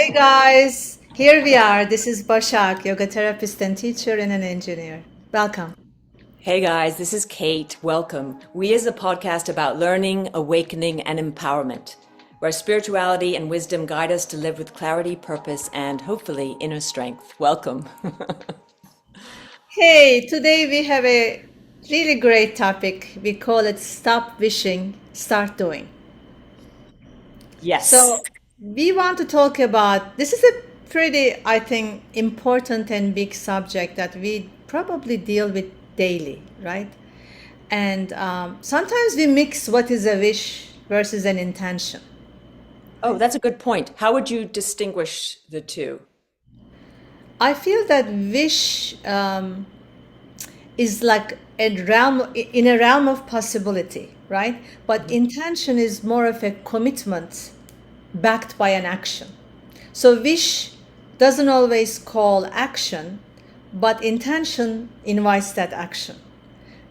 Hey guys, here we are. This is Bashak, yoga therapist and teacher and an engineer. Welcome. Hey guys, this is Kate. Welcome. We is a podcast about learning, awakening, and empowerment, where spirituality and wisdom guide us to live with clarity, purpose, and hopefully inner strength. Welcome. Hey, today we have a really great topic. We call it Stop Wishing, Start Doing. Yes. So, we want to talk about this is a pretty, I think, important and big subject that we probably deal with daily, right? And sometimes we mix what is a wish versus an intention. Oh, that's a good point. How would you distinguish the two? I feel that wish is like a realm in a realm of possibility, right? But intention is more of a commitment backed by an action. So wish doesn't always call action, but intention invites that action.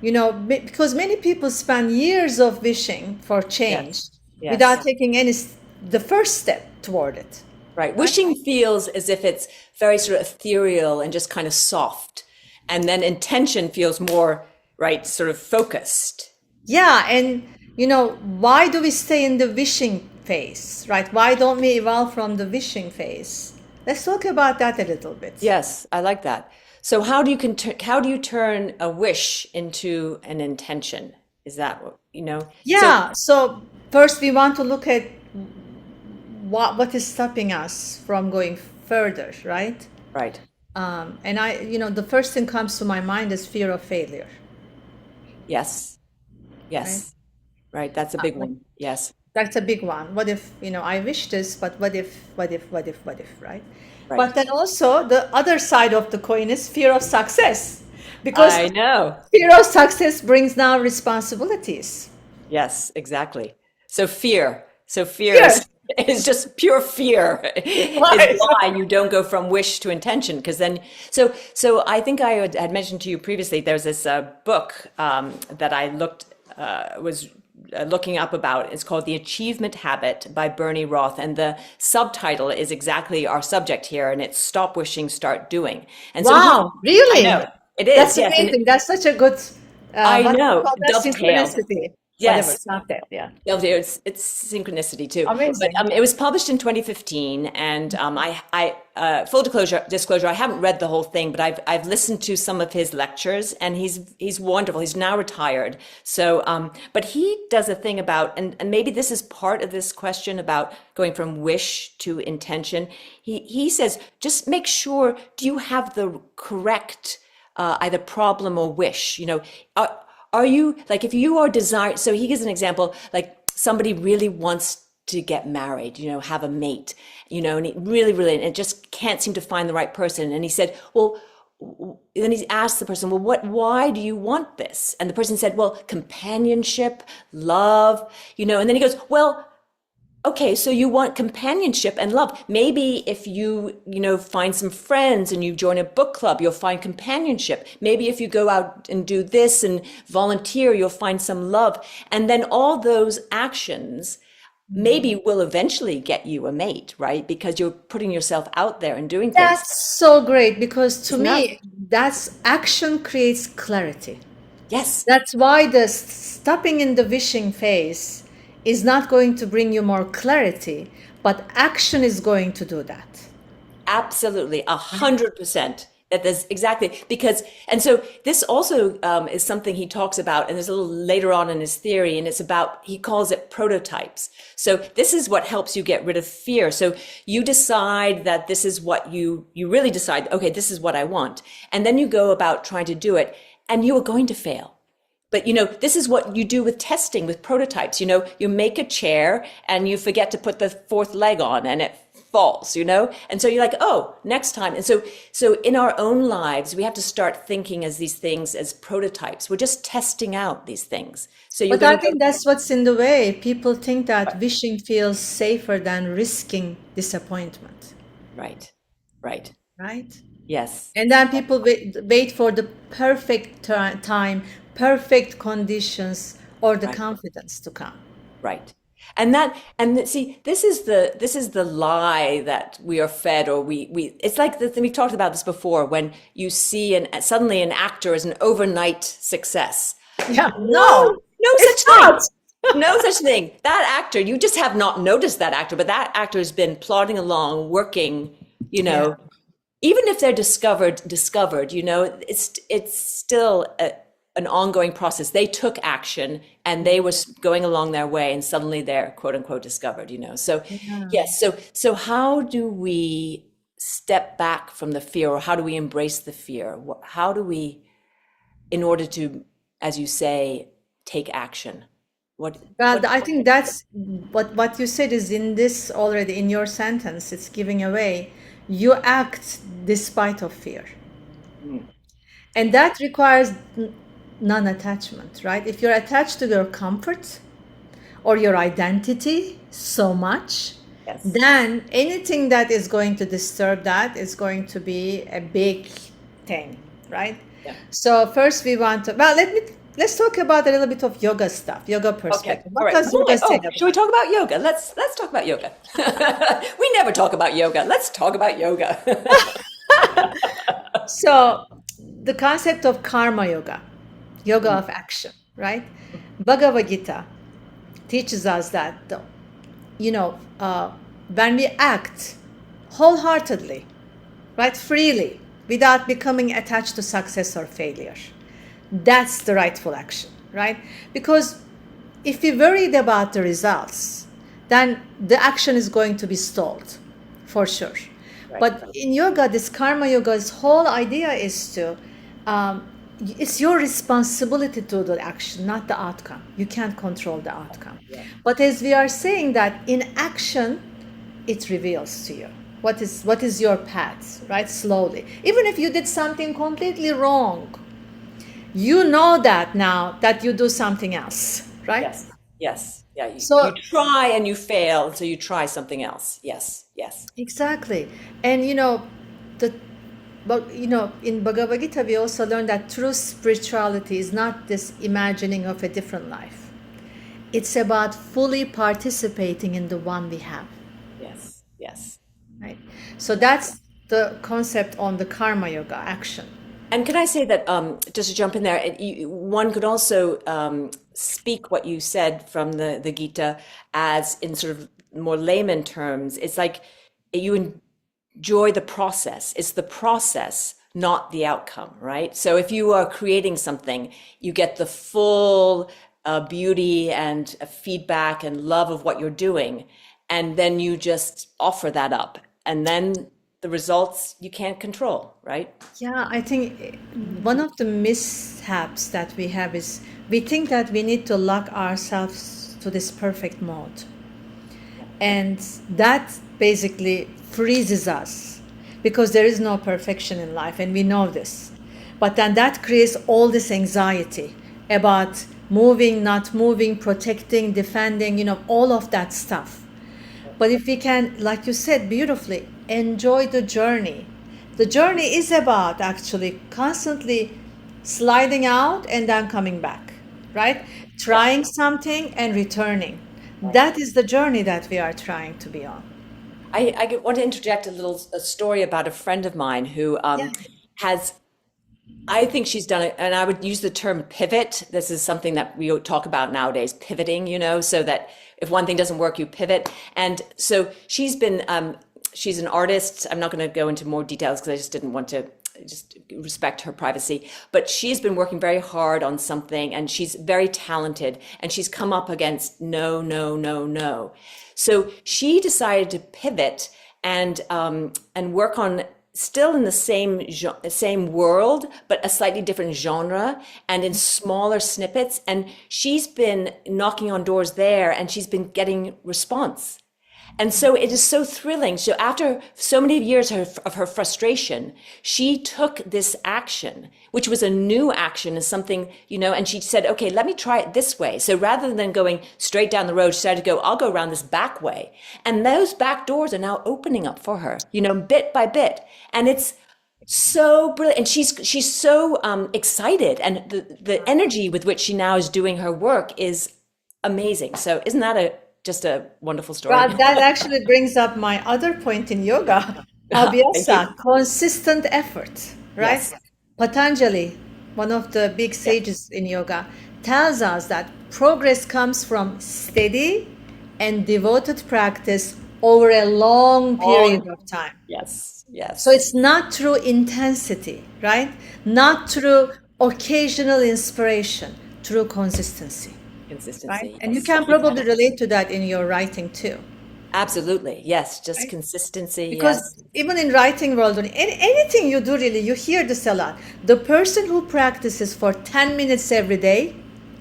Because many people spend years of wishing for change Yes. without Yes. taking the first step toward it. Right. Right? Wishing feels as if it's very sort of ethereal and just kind of soft. And then intention feels more, right, sort of focused. Yeah, and why do we stay in the wishing phase, right? Why don't we evolve from the wishing phase? Let's talk about that a little bit. Yes, I like that. So how do you turn a wish into an intention? Is that what? So Yeah, so first we want to look at what is stopping us from going further, right? right. The first thing comes to my mind is fear of failure, Yes. right? Yes. Right. That's a big one. Yes. That's a big one. What if, I wish this, but what if, right? But Right. then also the other side of the coin is fear of success. Because I know. fear of success brings now responsibilities. Yes, exactly. So fear. So fear Fear, is just pure fear is right? why you don't go from wish to intention. Because then, so I think I had mentioned to you previously. There's this book that I was looking up about. It's called The Achievement Habit by Bernie Roth, and the subtitle is exactly our subject here, and it's Stop Wishing, Start Doing. And so Wow, I really? know it is, That's yes, and amazing. That's such a good, I what do you know call that? dovetail. Synchronicity. Whatever, Yes. cocktail, yeah. No, it's synchronicity too. But Amazing. it was published in 2015, and full disclosure, I haven't read the whole thing, but I've listened to some of his lectures, and he's wonderful. He's now retired, so but he does a thing about, and maybe this is part of this question about going from wish to intention. He says just make sure, do you have the correct either problem or wish? Are you like, if you are desire, so he gives an example, like somebody really wants to get married, have a mate, and he really, and it just can't seem to find the right person. And he said, well, then he asked the person, well, why do you want this? And the person said, well, companionship, love, and then he goes, well, okay, so you want companionship and love. Maybe if you find some friends and you join a book club, you'll find companionship. Maybe if you go out and do this and volunteer, you'll find some love. And then all those actions maybe will eventually get you a mate, right? Because you're putting yourself out there and doing things. That's so great because to Isn't that? me, that's action creates clarity. Yes, That's why the stopping in the wishing phase is not going to bring you more clarity, but action is going to do that. absolutely, 100%. That is exactly because, and so this also is something he talks about, and there's a little later on in his theory, and it's about, he calls it prototypes. So this is what helps you get rid of fear. So you decide that this is what you really decide, okay, this is what I want. And then you go about trying to do it, and you are going to fail. But this is what you do with testing, with prototypes. You make a chair and you forget to put the fourth leg on and it falls. And so you're like, oh, next time. And so in our own lives, we have to start thinking as these things as prototypes. We're just testing out these things. So you're But I going to think go, that's what's in the way. People think that wishing feels safer than risking disappointment, right, right. right? Yes. And then people wait for the perfect time, perfect conditions, or the Right. confidence to come. Right. See, this is the lie that we are fed, or we it's like this, we talked about this before, when you see suddenly an actor is an overnight success. Yeah, no, No, no it's such not. thing. No such thing. That actor, you just have not noticed that actor, but that actor has been plodding along, working, you Yeah. know, even if they're discovered, it's still an ongoing process. They took action and they were going along their way, and suddenly they're quote unquote discovered. So Yeah. yes, so how do we step back from the fear, or how do we embrace the fear? How do we, in order to, as you say, take action? What Well, what I think that's what you said is in this already in your sentence. It's giving away. You act despite of fear, Mm, and that requires non-attachment, right? If you're attached to your comfort or your identity so much, yes. then anything that is going to disturb that is going to be a big thing, right? Yeah. So first we want to, well, let's talk about a little bit of yoga stuff, yoga Okay. perspective. All What right. does yoga say Should we about? talk about yoga? Let's talk about yoga. We never talk about yoga. Let's talk about yoga. So the concept of karma yoga, yoga of action, right? Bhagavad Gita teaches us that you know, when we act wholeheartedly, right, freely, without becoming attached to success or failure, that's the rightful action, right? Because if we worried about the results, then the action is going to be stalled, for sure. Right. But in yoga, this karma yoga's whole idea is to, um, it's your responsibility to do the action, not the outcome. You can't control the outcome. Yeah. But as we are saying that in action, it reveals to you what is your path, right? Slowly. Even if you did something completely wrong, you know that now that you do something else, right? Yes. Yes. Yeah. You So try and you fail, so you try something else. Yes. Yes. exactly. And the but in Bhagavad Gita we also learn that true spirituality is not this imagining of a different life. It's about fully participating in the one we have, Yes. Yes. right? So that's the concept on the karma yoga action. And can I say that, just to jump in there, one could also speak what you said from the Gita as in sort of more layman terms. It's like you enjoy the process. It's the process, not the outcome, right? So if you are creating something, you get the full beauty and feedback and love of what you're doing, and then you just offer that up, and then the results you can't control, right? Yeah, I think one of the mishaps that we have is we think that we need to lock ourselves to this perfect mode. And that basically freezes us because there is no perfection in life, and we know this. But then that creates all this anxiety about moving, not moving, protecting, defending, all of that stuff. But if we can, like you said beautifully, enjoy the journey is about actually constantly sliding out and then coming back, right? Yeah. Trying something and returning. Right. That is the journey that we are trying to be on. I want to interject a story about a friend of mine who Yeah. has, I think she's done it, and I would use the term pivot. This is something that we talk about nowadays, pivoting, so that if one thing doesn't work, you pivot. And so she's an artist. I'm not going to go into more details because I just didn't want to just respect her privacy. But she's been working very hard on something, and she's very talented, and she's come up against no, no, no, no. So she decided to pivot and work on still in the same world, but a slightly different genre and in smaller snippets. And she's been knocking on doors there, and she's been getting response. And so it is so thrilling. So after so many years of her frustration, she took this action, which was a new action, as something, and she said, okay, let me try it this way. So rather than going straight down the road, she decided to go, I'll go around this back way. And those back doors are now opening up for her, bit by bit. And it's so brilliant. And she's so excited. And the energy with which she now is doing her work is amazing. So isn't that just a wonderful story. Well, that actually brings up my other point in yoga, Thank you. abhyasa, consistent effort, right? Yes. Patanjali, one of the big Yeah. sages in yoga, tells us that progress comes from steady and devoted practice over a long period Long. of time. Yes. So Yes. it's not through intensity, right? Not through occasional inspiration, through consistency, right? Consistency. And you Yes. can probably relate to that in your writing too, Absolutely. Yes. Just right? consistency. Because Yes. even in writing world, or anything you do really, you hear this a lot. The person who practices for 10 minutes every day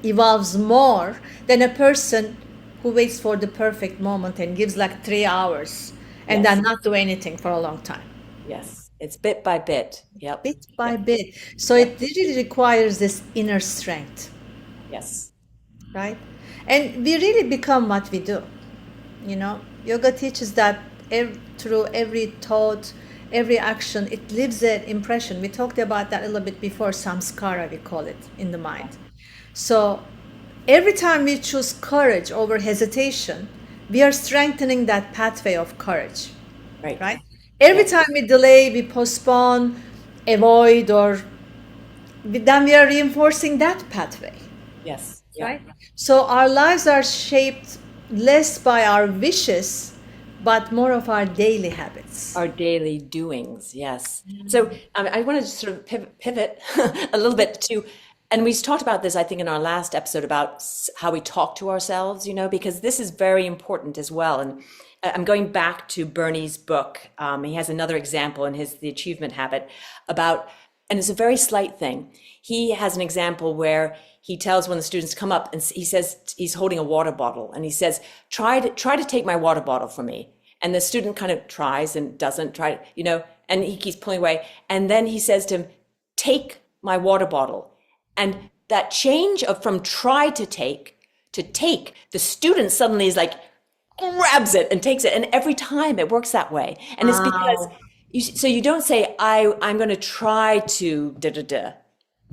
evolves more than a person who waits for the perfect moment and gives like 3 hours and then Yes. not do anything for a long time. Yes. It's bit by bit. Yep. Bit by Yep. bit. So Yep. it really requires this inner strength, Yes. right? And we really become what we do. You know, yoga teaches that through every thought, every action, it leaves an impression. We talked about that a little bit before, samskara, we call it in the mind. So every time we choose courage over hesitation, we are strengthening that pathway of courage, Right. right? Every Yes. time we delay, we postpone, avoid, or then we are reinforcing that pathway, Yes. Yep. right? So our lives are shaped less by our wishes, but more of our daily habits. Our daily doings. Yes. So I want to sort of pivot a little bit to, and we talked about this, I think, in our last episode about how we talk to ourselves, because this is very important as well. And I'm going back to Bernie's book. He has another example in his The Achievement Habit about, and it's a very slight thing. He has an example where he tells when the students come up and he says he's holding a water bottle and he says, try to take my water bottle from me. And the student kind of tries and doesn't try, and he keeps pulling away. And then he says to him, take my water bottle. And that change of from try to take, the student suddenly is like, grabs it and takes it. And every time it works that way. And it's because Wow, so you don't say, I'm going to try to da da da,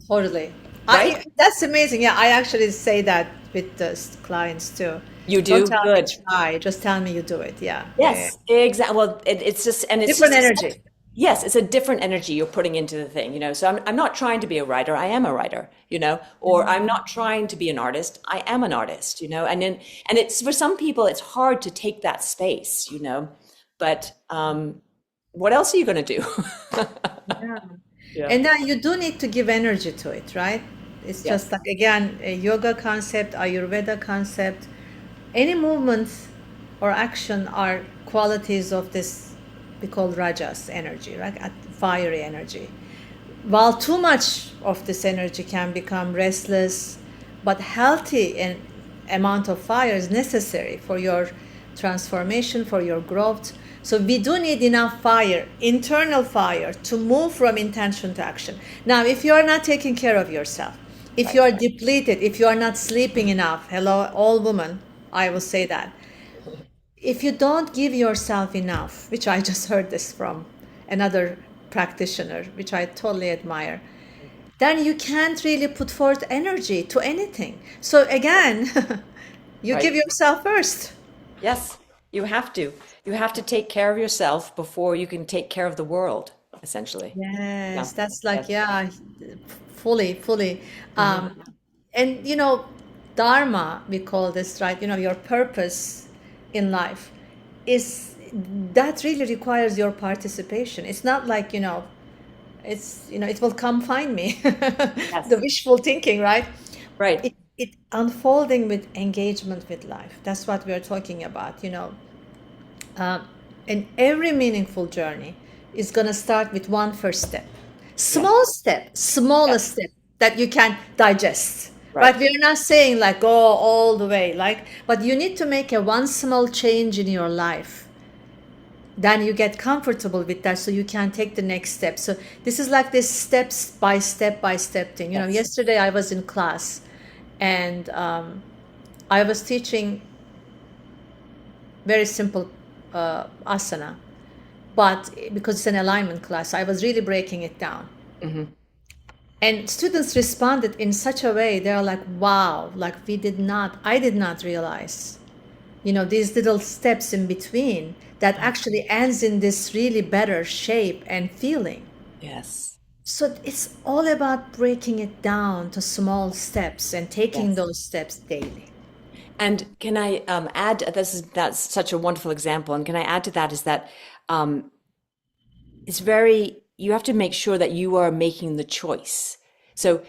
totally. right? That's amazing. Yeah, I actually say that with the clients too. You Don't do tell me good. try, just tell me you do it. Yeah, yeah, yeah. Yes, exactly. Well, it's just, and it's Different just, energy. yes, it's a different energy you're putting into the thing. So I'm not trying to be a writer. I am a writer. Or I'm not trying to be an artist. I am an artist. And it's for some people, it's hard to take that space. But what else are you going to do? Yeah. Yeah. And then you do need to give energy to it, right? It's just Yes. like, again, a yoga concept, Ayurveda concept. Any movement or action are qualities of this we call rajas energy, right? Fiery energy. While too much of this energy can become restless, but healthy and amount of fire is necessary for your transformation, for your growth. So we do need enough fire, internal fire, to move from intention to action. Now, if you are not taking care of yourself, if you Right. are depleted, if you are not sleeping enough, hello, all women, I will say that. If you don't give yourself enough, which I just heard this from another practitioner, which I totally admire, then you can't really put forth energy to anything. So again, you give Right. yourself first. Yes, you have to. You have to take care of yourself before you can take care of the world, essentially. Yeah. Yes, that's like, Yes. yeah, fully, fully. Hmm. Um, and Dharma, we call this, right? Your purpose in life is that really requires your participation. It's not like, it will come find me. The Yes. wishful thinking, right? Right. It unfolding with engagement with life. That's what we are talking about. Um, and every meaningful journey is going to start with one first step. Yes. Small step, smallest Yes. step that you can digest. Right? Right. We're not saying like go all the way, but you need to make a one small change in your life. Then you get comfortable with that so you can take the next step. So this is like this step by step thing. Yes. Yesterday I was in class and I was teaching very simple asana, but because it's an alignment class, I was really breaking it down. Hmm. And students responded in such a way, they're like, wow, like I did not realize, these little steps in between that actually ends in this really better shape and feeling. Yes. So it's all about breaking it down to small steps and taking Yes. those steps daily. And can I add, that's such a wonderful example. And can I add to that is that um, it's very, you have to make sure that you are making the choice. So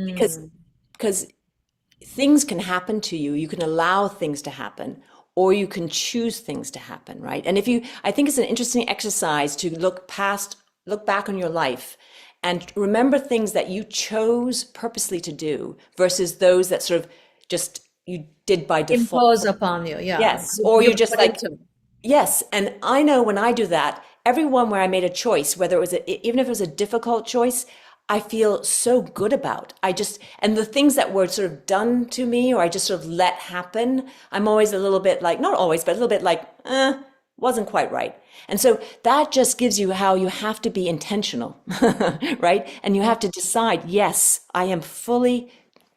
because Mm. because things can happen to you, you can allow things to happen, or you can choose things to happen, right? And if you, I think it's an interesting exercise to look back on your life and remember things that you chose purposely to do versus those that sort of just you did by default. Impose upon you, yeah. Yes. You, Or you you just bought like, into. yes, and I know when I do that, every one where I made a choice, whether it was even if it was a difficult choice, I feel so good about. I just, and the things that were sort of done to me or I just sort of let happen, I'm always a little bit like, not always, but a little bit like, wasn't quite right. And so that just gives you how you have to be intentional, right? And you have to decide, yes, I am fully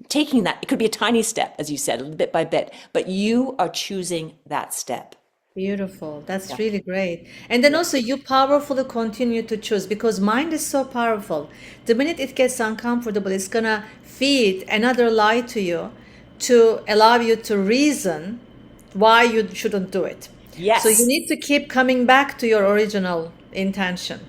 taking that. It could be a tiny step, as you said, a little bit by bit, but you are choosing that step. Beautiful. That's Yeah. really great. And then Yeah. also you powerfully continue to choose because mind is so powerful. The minute it gets uncomfortable, it's gonna feed another lie to you to allow you to reason why you shouldn't do it. So you Yes. need to keep coming back to your original intention.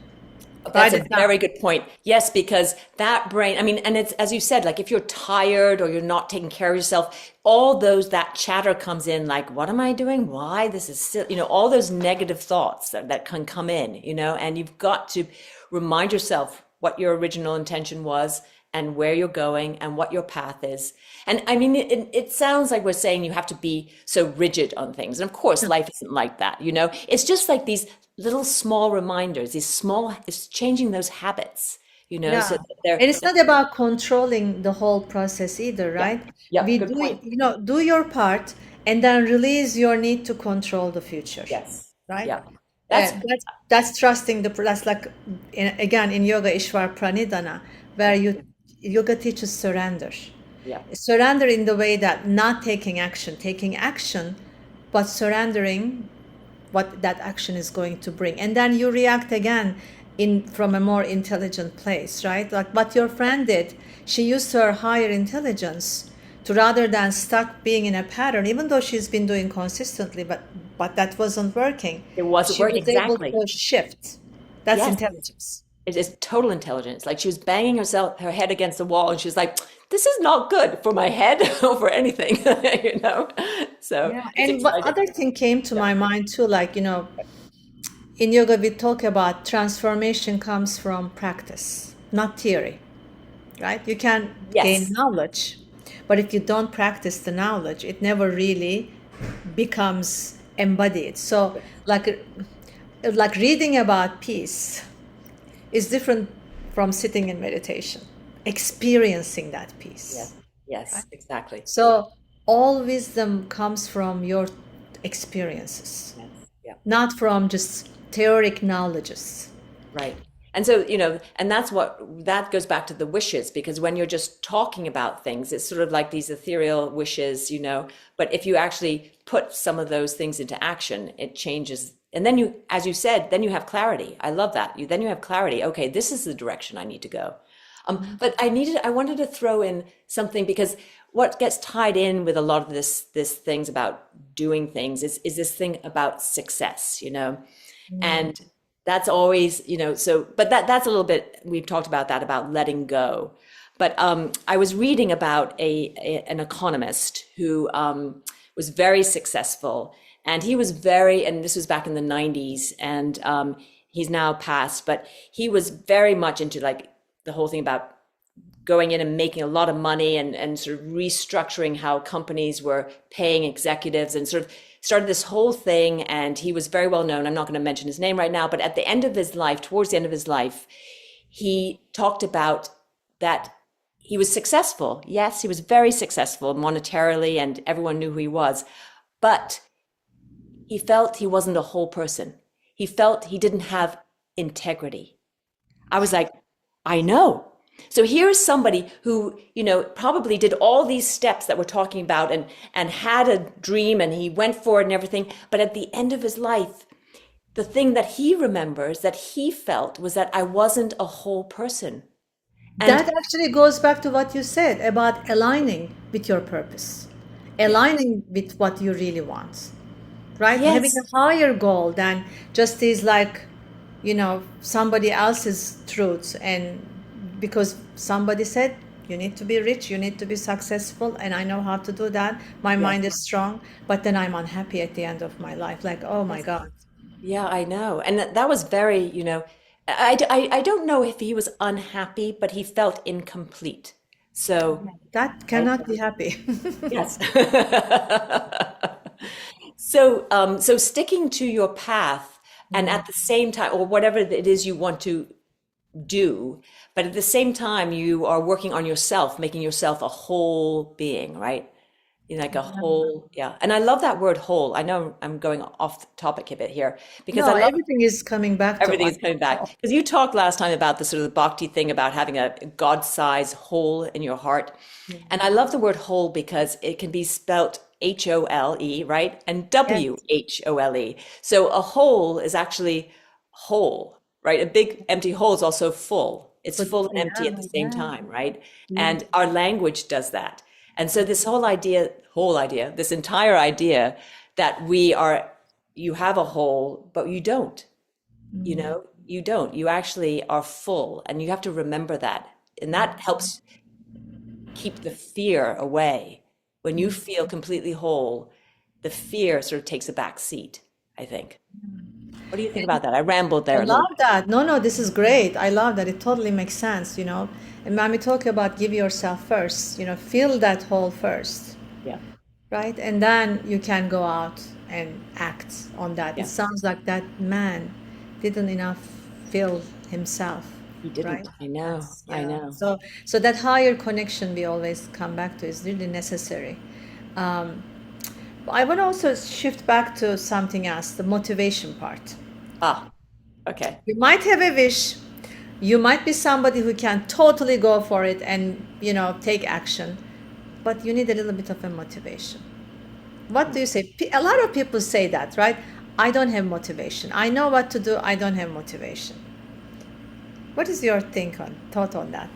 That's Write a it down. very good point. Yes, because that brain, I mean, and it's, as you said, like if you're tired or you're not taking care of yourself, all those, that chatter comes in like, what am I doing? Why? This is silly. All those negative thoughts that can come in, and you've got to remind yourself what your original intention was and where you're going and what your path is. And I mean, it sounds like we're saying you have to be so rigid on things. And of course, life isn't like that. It's just like these little small reminders, it's changing those habits, so Yeah. that they're, And it's not about controlling the whole process either, yeah, right? yeah, We good do, point. do your part and then release your need to control the future, Yes. right? Yeah. That's, That's trusting that's like again in yoga Ishwar Pranidhana, where yeah, you yoga teaches surrender. yeah, Surrender in the way that not taking action, but surrendering what that action is going to bring, and then you react again in from a more intelligent place, right? Like what your friend did, she used her higher intelligence to, rather than stuck being in a pattern, even though she's been doing consistently, but that wasn't working, it wasn't she working. was able Exactly. to shift. That's Yes. intelligence. It is total intelligence. Like she was banging her head against the wall and she was like, this is not good for my head or for anything, you know? So Yeah, it's and what exciting. other thing came to Yeah. my mind too, like in yoga we talk about transformation comes from practice, not theory, right? You can gain Yes. knowledge, but if you don't practice the knowledge, it never really becomes embodied. So, like reading about peace is different from sitting in meditation, experiencing that Yes. peace, right? Yes, exactly. So, all wisdom comes from your experiences, Yes. Yeah. not from just theoric knowledges. Right. And so, and that goes back to the wishes, because when you're just talking about things, it's sort of like these ethereal wishes. But if you actually put some of those things into action, it changes. And then you, as you said, then you have clarity. I love that. Then you have clarity. Okay, this is the direction I need to go. But I wanted to throw in something because what gets tied in with a lot of this things about doing things is this thing about success. And that's always, so, but that's a little bit, we've talked about that, about letting go. But I was reading about an economist who was very successful, and he was and this was back in the 90s, and he's now passed, but he was very much into like the whole thing about going in and making a lot of money and sort of restructuring how companies were paying executives and sort of started this whole thing. And he was very well known. I'm not going to mention his name right now, but at the end of his life, towards the end of his life, he talked about that he was successful. Yes, he was very successful monetarily and everyone knew who he was, but he felt he wasn't a whole person. He felt he didn't have integrity. I was like, I know. So here's somebody who, probably did all these steps that we're talking about and had a dream and he went for it and everything. But at the end of his life, the thing that he remembers that he felt was that I wasn't a whole person. And That actually goes back to what you said about aligning with your purpose, yeah, aligning with what you really want, right? Having yes, a higher goal than just these, like, somebody else's truths. And because somebody said, you need to be rich, you need to be successful, and I know how to do that. My yes, mind is strong, but then I'm unhappy at the end of my life. Like, oh my yes. God. Yeah, I know. And that was very, I don't know if he was unhappy, but he felt incomplete. So, That right? cannot be happy. Yes. So sticking to your path and at the same time, or whatever it is you want to do, but at the same time, you are working on yourself, making yourself a whole being, right? Like a whole, yeah. And I love that word whole. I know I'm going off topic a bit here because I No, love everything is coming back to everything us. is coming back. Because you talked last time about the sort of the bhakti thing about having a God-sized hole in your heart. And I love the word whole because it can be spelt Hole, right? And Yes. Whole. So a hole is actually whole, right? A big empty hole is also full. It's But full and empty at yeah, the same yeah, time, right? And beautiful. our language does that. And so this whole idea, this entire idea that you have a hole, but you don't. You don't. You actually are full, and you have to remember that. And that helps keep the fear away. When you feel completely whole, the fear sort of takes a back seat, I think. What do you think about that? I rambled I there a little love bit. that. No, no, this is great. I love that. It totally makes sense. And when we talk about give yourself first, feel that hole first, Yeah. right? And then you can go out and act on that. It Yeah. sounds like that man didn't enough feel himself, He right? didn't. I know. That's, I yeah. know. So that higher connection we always come back to is really necessary. Um, I want to also shift back to something else, the motivation part. Ah, okay. You might have a wish. You might be somebody who can totally go for it and, take action, but you need a little bit of a motivation. What do you say? A lot of people say that, right? I don't have motivation. I know what to do. I don't have motivation. What is your thought on that?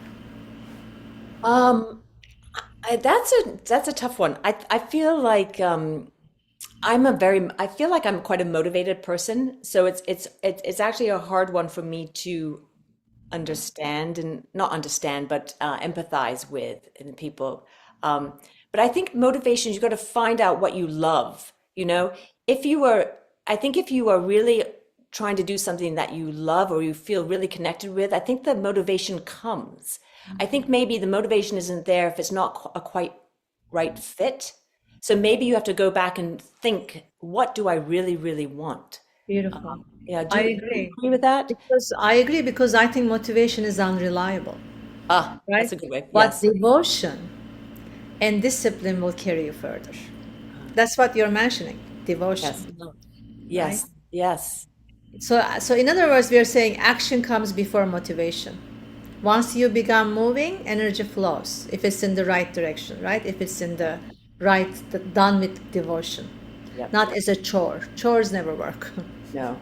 Um, that's a tough one. I feel like I feel like I'm quite a motivated person, so it's actually a hard one for me to understand and not understand, but empathize with in people. But I think motivation, you've got to find out what you love. If you are, I think if you are really trying to do something that you love or you feel really connected with, I think the motivation comes. I think maybe the motivation isn't there if it's not a quite right fit. So maybe you have to go back and think, what do I really, really want? Beautiful. Yeah, I do you agree. agree with that? Because I agree because I think motivation is unreliable, Ah, right? that's a good way. But Yes. devotion and discipline will carry you further. That's what you're mentioning, Yes. devotion, love, right? Yes. Yes. So in other words, we are saying action comes before motivation. Once you become moving, energy flows. If it's in the right direction, right? If it's in the right, done with devotion, Yep. not as a chore. Chores never work, No.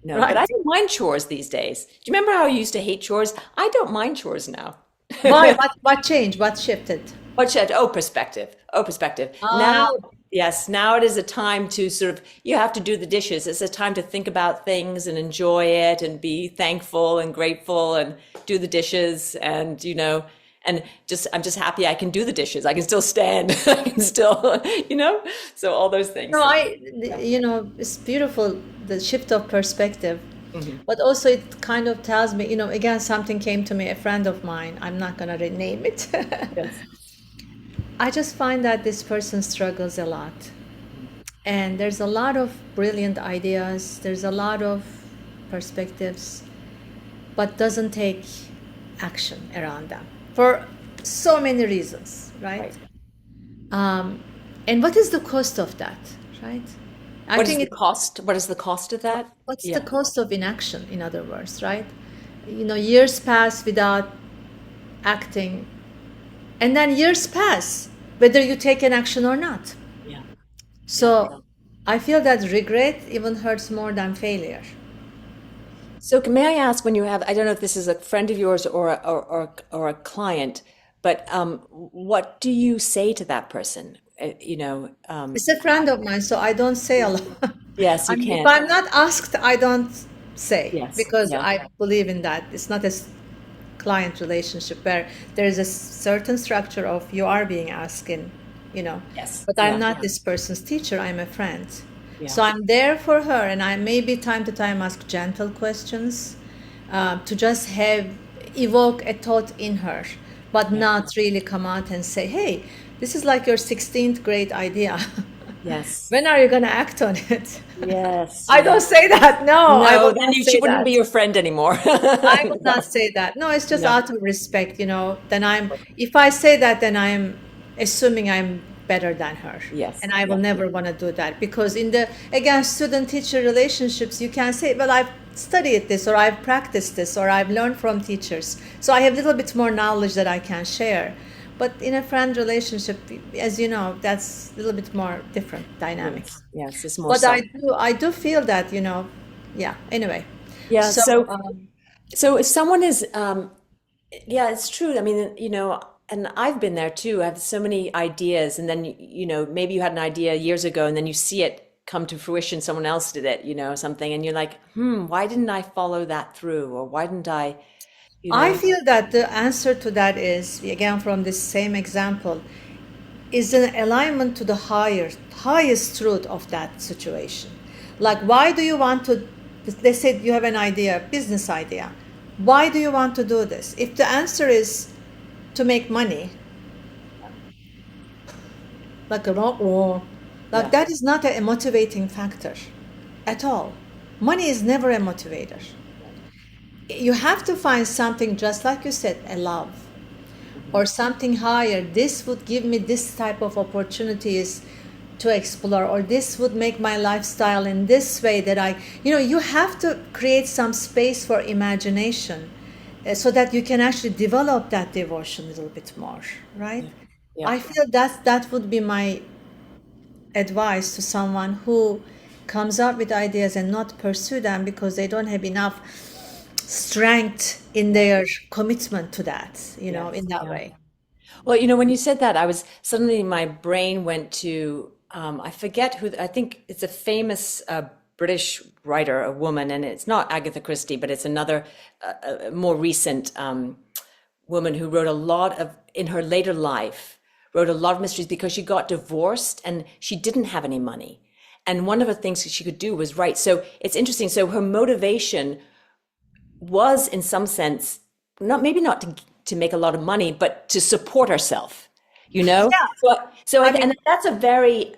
No. But right? I don't mind chores these days. Do you remember how I used to hate chores? I don't mind chores now. Why? What changed? What shifted? What should, oh, perspective. Oh, perspective. Now, Ah, yes, now it is a time to sort of, you have to do the dishes. It's a time to think about things and enjoy it and be thankful and grateful and do the dishes and I'm just happy I can do the dishes. I can still stand. I can still, so all those things. no, So, yeah. it's beautiful, the shift of perspective. Mhm. But also it kind of tells me, again, something came to me, a friend of mine, I'm not gonna rename it. Yes. I just find that this person struggles a lot. And there's a lot of brilliant ideas, there's a lot of perspectives, but doesn't take action around them for so many reasons, right? Right. Um, and what is the cost of that, right? I What is think the it, cost? What is the cost of that? what's the Yeah. cost of inaction, in other words, right? Years pass without acting, and then years pass, whether you take an action or not. Yeah. Yeah. So I feel that regret even hurts more than failure. So may I ask when you have, I don't know if this is a friend of yours or a client, but what do you say to that person? It's a friend of mine, so I don't say a lot. Yes, I you mean, if can't. I'm not asked, I don't say Yes. because Yeah. I believe in that. It's not a client relationship where there is a certain structure of you are being asked in. Yes. But I'm Yeah. not this person's teacher, I'm a friend. Yeah. So I'm there for her, and I maybe time to time ask gentle questions to just have evoke a thought in her, but Yeah. not really come out and say, hey, this is like your 16th grade idea. Yes. When are you going to act on it? Yes. I Yeah. don't say that. No, I No, will then not you, she say wouldn't be that. your friend anymore. I would not No. say that. No, it's just No. out of respect. If I say that, then I'm assuming I'm better than her. Yes. And I will Yeah. never want to do that because again, student-teacher relationships, you can say, well, I've studied this or I've practiced this or I've learned from teachers. So I have a little bit more knowledge that I can share. But in a friend relationship, as you know, that's a little bit more different dynamics. Yes. Yes. It's more But soft. I do feel that. Yeah, anyway. Yeah. So, So if someone is, yeah, it's true. I mean, and I've been there too. I have so many ideas, and then, maybe you had an idea years ago, and then you see it come to fruition. Someone else did it, something, and you're like, why didn't I follow that through? Or why didn't I, you I know, feel that the answer to that is, again, from this same example, is an alignment to the highest truth of that situation. Like, why do you want to? They said you have an idea, business idea. Why do you want to do this? If the answer is to make money, like a or like yeah, that is not a motivating factor at all. Money is never a motivator. You have to find something, just like you said, a love hmm or something higher. This would give me this type of opportunities to explore, or this would make my lifestyle in this way that you have to create some space for imagination so that you can actually develop that devotion a little bit more, right? yeah, yeah. I feel that would be my advice to someone who comes up with ideas and not pursue them because they don't have enough strength in Yeah. their commitment to that, in Yes. that Yeah. way. Well, when you said that, I was suddenly my brain went to I forget who. I think it's a famous British writer, a woman, and it's not Agatha Christie, but it's another more recent woman who wrote a lot of in her later life, wrote a lot of mysteries because she got divorced and she didn't have any money. And one of the things that she could do was write. So it's interesting. So her motivation was in some sense not maybe not to make a lot of money but to support herself, Yeah, I and mean, that's a very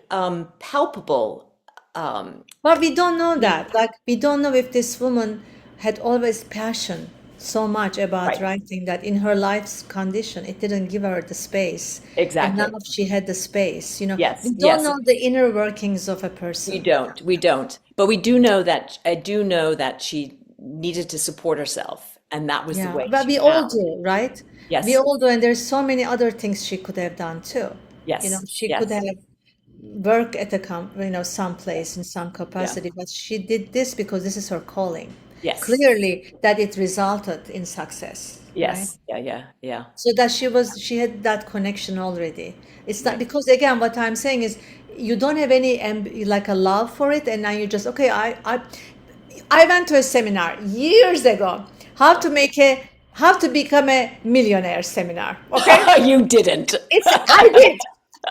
palpable but we don't know yeah, that. Like, we don't know if this woman had always passion so much about right, writing that in her life's condition, it didn't give her the space. And now exactly, she had the space. yes, We don't yes, know the inner workings of a person. we don't, but we do know that I do know that she needed to support herself and that was the Yeah, way but she we all found. do, right? We Yes, all do, and there's so many other things she could have done too. yes, She could yes, have worked at some place in some yeah, capacity, but she did this because this is her calling. yes, Clearly, that it resulted in success, right? yes, yeah, yeah, yeah, So that she had that connection already. It's not right. because, again, what I'm saying is you don't have any like a love for it, and now you just, okay. I went to a seminar years ago, how to become a millionaire seminar. Okay, You didn't. I did.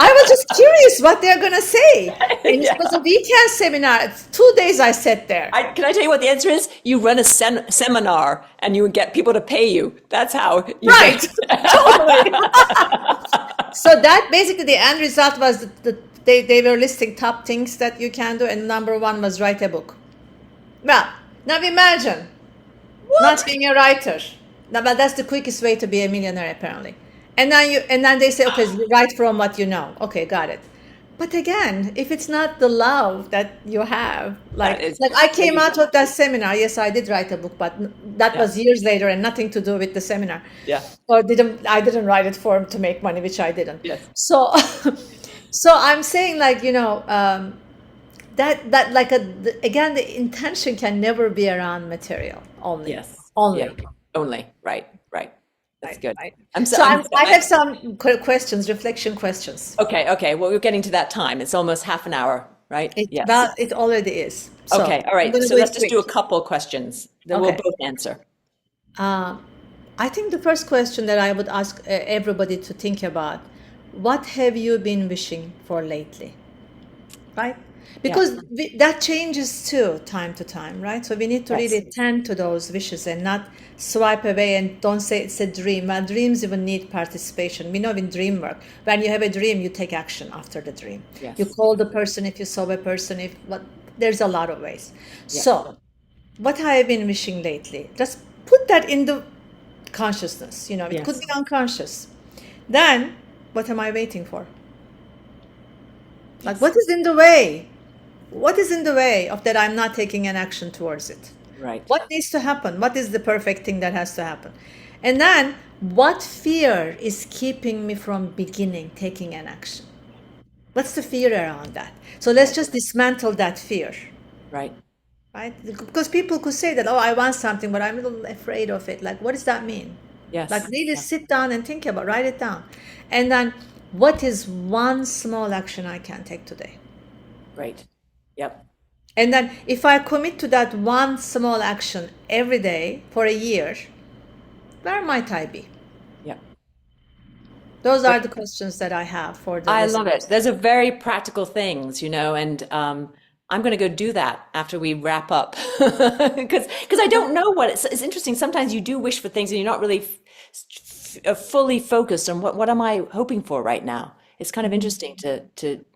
I was just curious what they're gonna say, and it was a Yeah. weekend seminar. It's 2 days I sat there. Can I tell you what the answer is? You run a seminar and you get people to pay you. That's how you Right, get. totally. So that basically the end result was they were listing top things that you can do, and number one was write a book. Well, now imagine not What? being a writer. Now, but that's the quickest way to be a millionaire, apparently. And then they say, okay, write from what you know. Okay, got it. But again, if it's not the love that you have, That is, like I there came you out go. of that seminar. Yes, I did write a book, but that Yeah. was years later and nothing to do with the seminar. Yeah. Or didn't I didn't write it for to make money, which I didn't. Yes. So, so I'm saying like that like again the intention can never be around material only, Yes. Yeah. only. Only. Right. Right. That's Right, good. right. I'm so, So I'm, I I, have some questions, reflection questions. okay. Okay. Well, we're getting to that time. It's almost half an hour, right? Yes. It already is. So Okay. All I'm right. gonna So do let's it just do a quick. couple questions that we'll Okay. both answer. Uh, I think the first question that I would ask everybody to think about, what have you been wishing for lately? Right? Yeah. Because that changes too, time to time, right? So we need to Yes. really tend to those wishes and not swipe away and don't say it's a dream. Well, dreams even need participation. We know in dream work, when you have a dream, you take action after the dream. You Yes. call the person if you saw a person, if what there's a lot of ways. Yeah. So, what I have been wishing lately, just put that in the consciousness, it could Yes. be unconscious. Then, what am I waiting for? Like, Yes. what is in the way? What is in the way of that I'm not taking an action towards it? Right. What needs to happen? What is the perfect thing that has to happen? And then, what fear is keeping me from beginning taking an action? What's the fear around that? So let's Right. just dismantle that fear, Right. right? Because people could say that, oh, I want something, but I'm a little afraid of it. Like, what does that mean? Like, Yes. really Yeah. sit down and think about, write it down. And then, what is one small action I can take today? Great. Yep. And then, if I commit to that one small action every day for a year, where might I be? Yep. Those are Great. the questions that I have for the I love it. listeners. There's a very practical things, and I'm going to go do that after we wrap up because I don't know what it's interesting. Sometimes you do wish for things and you're not really fully focused on what am I hoping for right now. It's kind of interesting to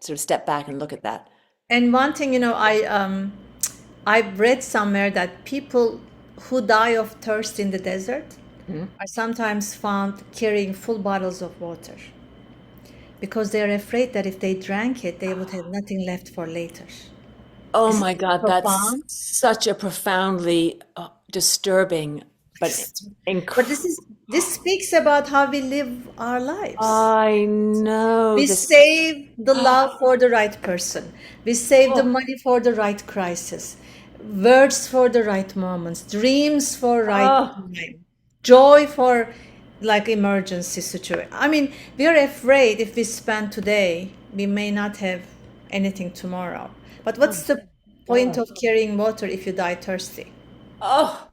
sort of step back and look at that. And one thing, I've read somewhere that people who die of thirst in the desert are sometimes found carrying full bottles of water because they're afraid that if they drank it, they would have nothing left for later. Oh Isn't my it God, that's profound? such a profoundly disturbing but But incredible. this speaks about how we live our lives. I know We this. save the love for the right person. We save the Oh, money for the right crisis. Words for the right moments. Dreams for right oh, time. Joy for like emergency situation. I mean, we are afraid if we spend today, we may not have anything tomorrow. But oh, what's the point of carrying water if you die thirsty? oh.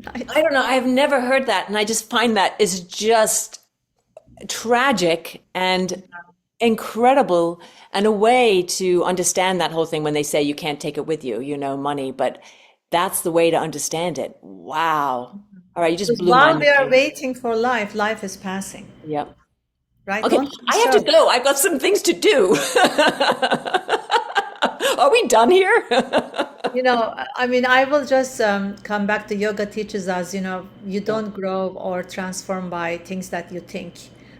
Right? I don't know. I've never heard that. And I just find that is just tragic and incredible and a way to understand that whole thing when they say you can't take it with you, money, but that's the way to understand it. Wow. All right. You just Because blew my while we are mind. waiting for life, life is passing. Yep. Right? Okay. Don't I have to disturb. go. I've got some things to do. Are we done here? I mean, I will just come back to yoga teaches us, you Yeah. don't grow or transform by things that you think,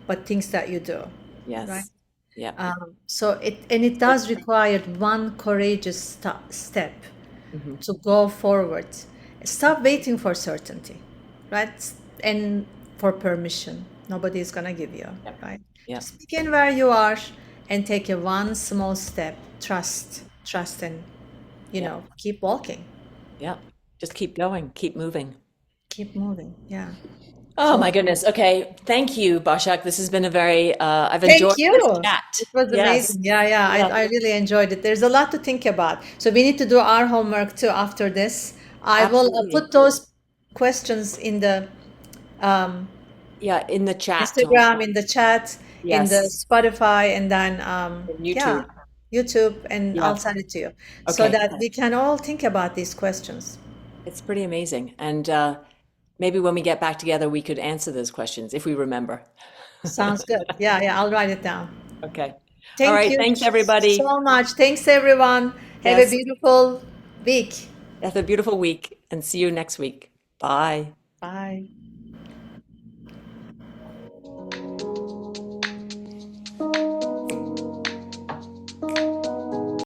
but things that you do, right? Yes. Yeah. So it does require one courageous step Hmm. to go forward. Stop waiting for certainty, right? And for permission. Nobody is gonna give you, Yep. right? Yep. Just begin where you are and take a one small step. Trust, and Yep. keep walking, Yep. Just keep going. Keep moving. keep moving. Yeah. Oh So my goodness. Okay. Thank you, Bashak. This has been a very, I've thank enjoyed this you. chat. It was Yes. amazing. Yeah, yeah. Yeah. I really enjoyed it. There's a lot to think about. So we need to do our homework too after this. I will Absolutely. put those questions in the um, Yeah. In the chat. Instagram, in the chat, in the Yes. Spotify, and then In yeah, YouTube. YouTube, and I'll Yeah. send it to you so Okay. that we can all think about these questions. It's pretty amazing. And maybe when we get back together, we could answer those questions if we remember. Sounds good. Yeah, yeah. I'll write it down. Okay. All Thank right. you Thanks, everybody. so much. Thanks, everyone. Have a Yes. beautiful week. Have a beautiful week and see you next week. Bye. Bye.